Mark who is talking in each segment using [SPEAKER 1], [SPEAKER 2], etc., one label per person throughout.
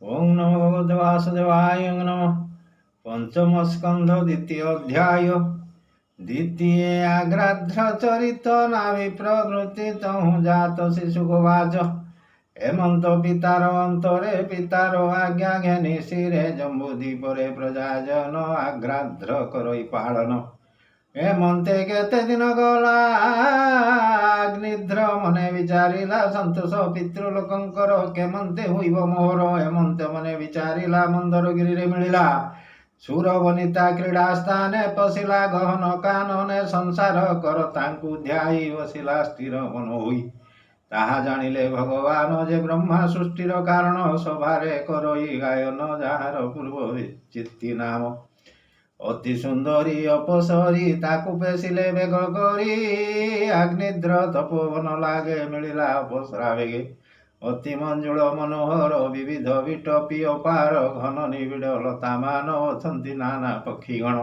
[SPEAKER 1] ओं नमो भगवते वासुदेवाय। ओं नमः। पंचम स्कंध द्वितीय अध्याय। द्वितीय आग्राध्र चरित नाभि प्रवृत्ति तहु जात शिशुगोवाच। हेमंत पितार अंतरे पितार आज्ञा घेनि शिरे जम्बुदीपरे प्रजाजन आग्राध्र करई पालन। हेमंते केते दिन गला अग्निध्र मने विचारिला संतोष पितृलोकंकर केमंते हुइब मोहर। हेमंत मने विचारिला मंदरगिरी रे मिलिला सुर वनिता क्रीड़ा स्थाने पशिला गहन कानने संसार कर तांकु ध्याई बसिला स्थिर मन होई। ताहा जानिले भगवान जे ब्रह्मा सृष्टिर कारण सभारे करई गायन जार पूर्व चित्ती नाम। अति सुंदरी अपसरी ताकु पेशिले बेग करी अग्निद्र तपोवन लागे मिलिला अपसरा बेगे। अति मंजुल मनोहर विविध विटपी अपार घन निबिड़ लतामान अछंती नाना पक्षीगण।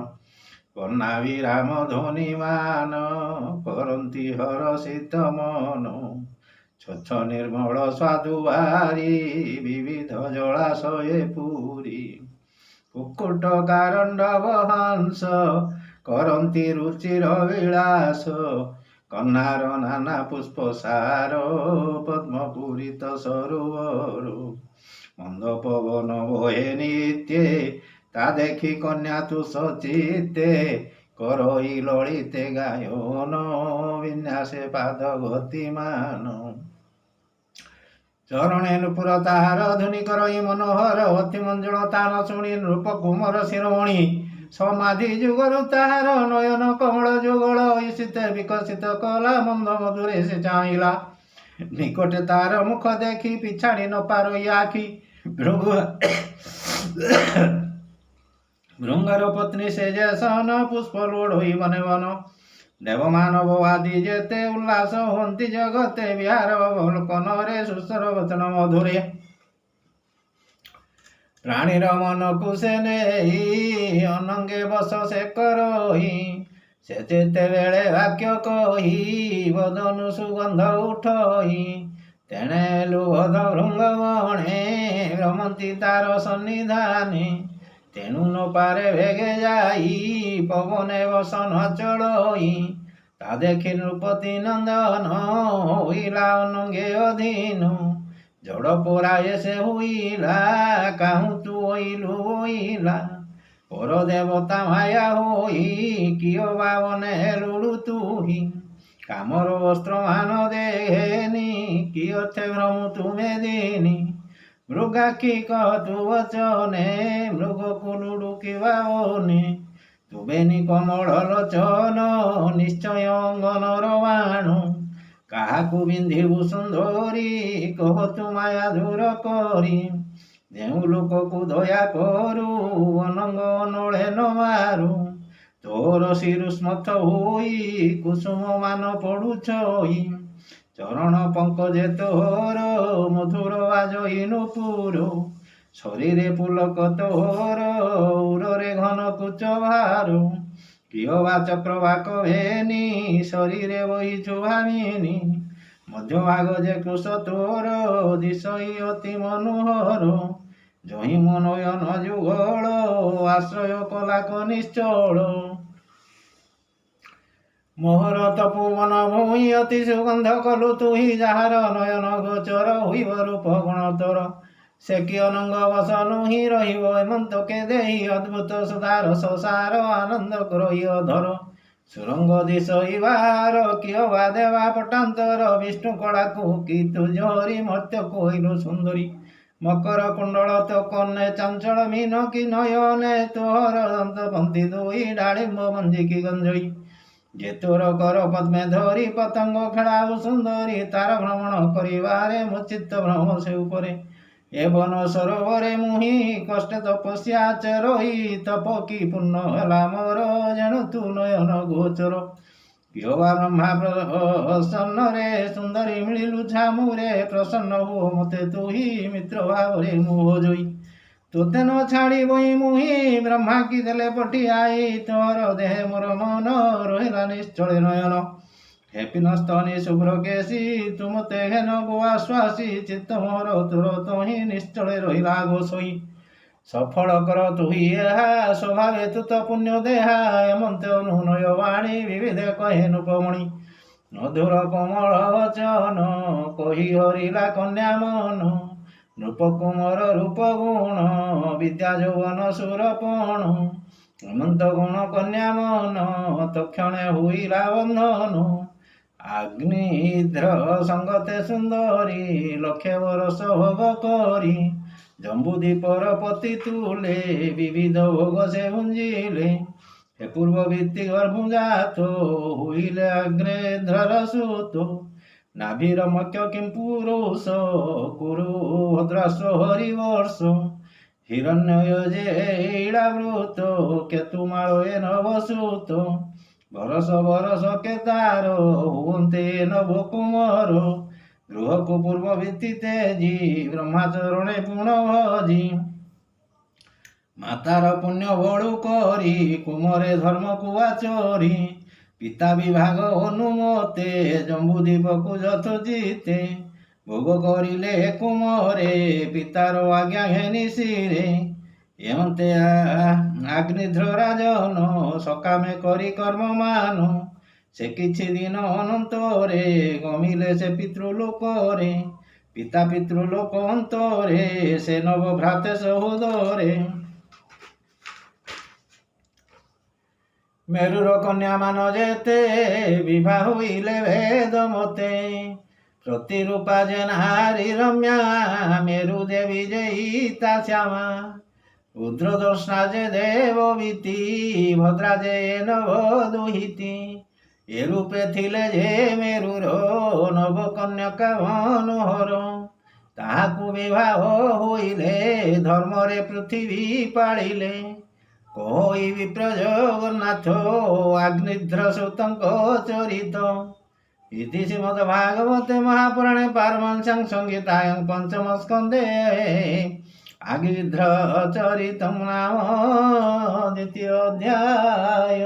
[SPEAKER 1] कन्या विराम ध्वनि मान करंती हरषित मन। छछ निर्मल स्वादु भारी विविध जलाशये पूरी। कुक्कुट कारण्डव हंस करंती रुचिर विलास। कन्नार नाना पुष्प सार पद्मपूरित सरोवर। मंद पवन बोहे नित्ये ता देखी कन्या तु सचिते। करई ललिते गायन विन्यासे पाद गतिमान। चरणे नुपुर ताहार धुनि करई मनोहर। अति मंजुल तान शुणी नृप कुमर शिरोमणि। समाधि जुगरु ताहार नयन कमल जुगल। ईशित विकसित कला मंद मधुरे से चाहिला। निकटे तार मुख देखी पिछाड़ी न पारोई आखि। भृंगर पत्नी से जैसन पुष्प लोढ़ोई बने वन। देव मानव आदि जेते उल्लास होती जगते विहार अवलोकन रे सुस्वर वचन मधुरे। प्राणीर मन कुसे नेहि अनंगे बस से करही। से चेते बेले वाक्य कही बदनु सुगंध उठई। तेणे लुभद भृंगवणे भ्रमंती तार सन्निधाने। तेणु न पारे भेगे जाई पवने बसन चढ़ई। ता देखी नृपति नंदन हुईला अनंगे अधीन। जड़ पोराए से हुईला काहू तू ओइलु ओइला। पर देवता माया होई कियो बावने लुडु तुही। कामर वस्त्र मान देनी कियो थे भ्रम तुमे दीनी। मृगाखी कहतु वचने मृग कुलुडु किवाओने। तुबेनी कमल लोचन निश्चय अंगनर बाण। काहाकु बिंधिबु सुंदरी कहतु माया दूर करी। देउ लोककु दया करू अनंग अनळे न मारू। तोर शिरुस्मथ होई कुसुम मान पड़ुछई। चरण पंकजे तोर मधुर बाजई नुपुर। शरीरे पुलक तोर उररे घन कुच भार। कियो बा चक्रवाक भेनी शरीरे बहिछु भामिनी। मध्य भाग जे कृश तोर दिशई अति मनोहर। जहि मनयन जुगल आश्रय कलाक निश्चल। मोहर तपोवन भूमि अति सुगंध कलु तुही। जार नयन गोचर हुईब रूप गुण तोर। से कि अनंग बस नुही रहिब हेमंत के देही। अद्भुत सुधार संसार आनंद करई अधर। सुरंग दिशई बाहर कियो बा देवा पटांतर। विष्णु कलाकु कि तुझरी मर्त्य कोइलु सुंदरी। मकर कुंडल तो कन्ने चंचल मीन कि नयने। तोहर दंत पंथी दुई डालिंब मंजी की गंजई। जे तोर कर पद्मे धरी पतंग खेलाऊ सुंदरी। तार भ्रमण करिवारे मुचित भ्रम से उपरे। ए वन सरोवरे मुहि कष्ट तपस्या चरई। तप की पुण्य हला मोर जेणु तू नयन गोचर। कियो बा ब्रह्मा प्रसन्न रे सुंदरी मिलिलु छामुरे। प्रसन्न हो मते तू ही मित्र भावरे मोह जोई। तोते न छाड़ी बई मुहि ब्रह्मा की देले पटियाई। तोर देह मोर मन रहिला निश्चल नयन। हे पिनस्तनी शुभ्रकेशी तुम ते हेन गो आश्वासी चित्त मोर तुर तोहि निश्चले रहिला गो सोई सफल कर तुहि ଏହା ସ୍ୱଭାବେ ତୁତ ପୁଣ୍ୟ ଦେହା ଏମନ୍ତ ଅନୁନୟ ବାଣୀ ବିବିଧେ କହେ ନୃପମଣି ମଧୁର କୋମଳ ବଚନ କହି ହରିଲା କନ୍ୟା ମନ ନୃପକୁମର ରୂପ ଗୁଣ ବିଦ୍ୟା ଯୌବନ ସୁରପଣ ଏମନ୍ତ ଗୁଣ କନ୍ୟା ମନ ତକ୍ଷଣେ ହୁଇଲା ବନ୍ଧନ अग्निध्र संगते सुंदरी लक्षे वर्ष भोग करी जम्बुदीपर पति तुले विविध भोग से भुंजिले हे पूर्ववीति गर्भुजात हुईले अग्निध्रर सुत नाभिर मक्ष किं पुरुष कुरु भद्राश्व हरिवर्ष हिरण्यजे इळावृत केतुमाळे नवसुत बरस बरस केतार हुवन्ते नभ कुमार गृह को पूर्व भित्ति तेजी ब्रह्माचरणे पुण भजी मातार पुण्य बड़ू करी कुमरे धर्म को आचरी पिता विभाग अनुमते जम्बुदीप को यथोचिते भोग करिले कुमरे पितार आज्ञा घेनि शिरे एमते अग्निध्र राजन सकामे करी कर्म मान से किछि दिन अनंतरे गमिले से पितृलोकरे पिता पितृलोक अंतरे से नव भ्राते सहोदरे मेरुर कन्या मान जेते विवाह हुईले भेद मते प्रतिरूपा जे नारी रम्या मेरु देवी जयिता श्यामा रुद्रदर्शना जे देववीति भद्रा जे नव दुहिति ए रूपे थिले जे मेरुर नव कन्यका मनोहर ताहाकु विवाह होइले धर्मरे पृथ्वी पाळिले कोई विप्र जगन्नाथ अग्निध्र सुतंक चरित इति श्रीमद्भागवते महापुराणे पारमहंस्यां संहितायां पंचम स्कन्धे अग्निध्र चरितं नाम द्वितीय अध्याय।